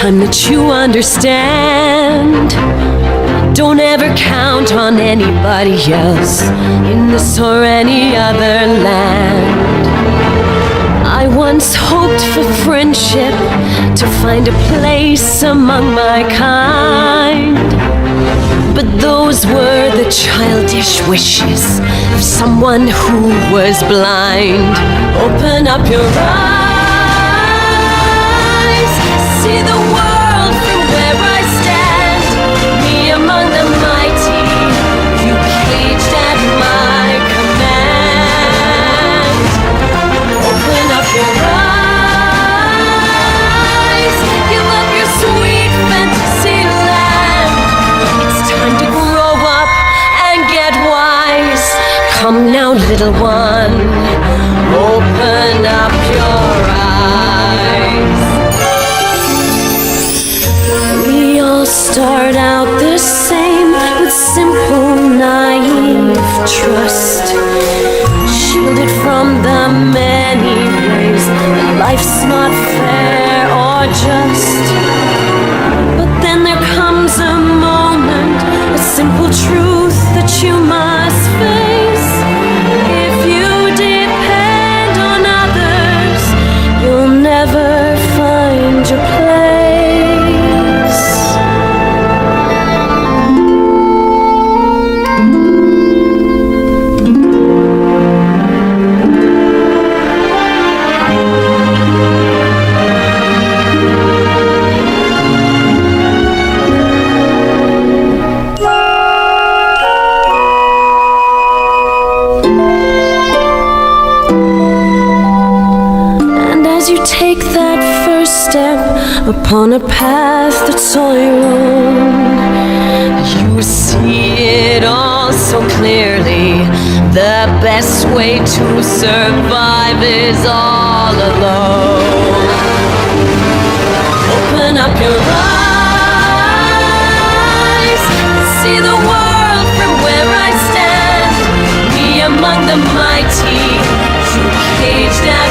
time that you understand. Don't ever count on anybody else in this or any other land. I once hoped for friendship, to find a place among my kind. But those were the childish wishes of someone who was blind. Open up your eyes, see the world from where I stand. Me among the mighty, you caged at my command. Open up your eyes, give up your sweet fantasy land. It's time to grow up and get wise. Come now, little one, open up your eyes. We all start out the same, with simple, naive trust, shielded from the many ways that life's not fair or just. But then there comes a moment, a simple truth that you must face. If you depend on others, you'll never find your place. Take that first step upon a path that's all your own. You see it all so clearly. The best way to survive is all alone. Open up your eyes, see the world from where I stand. Me among the mighty, you caged out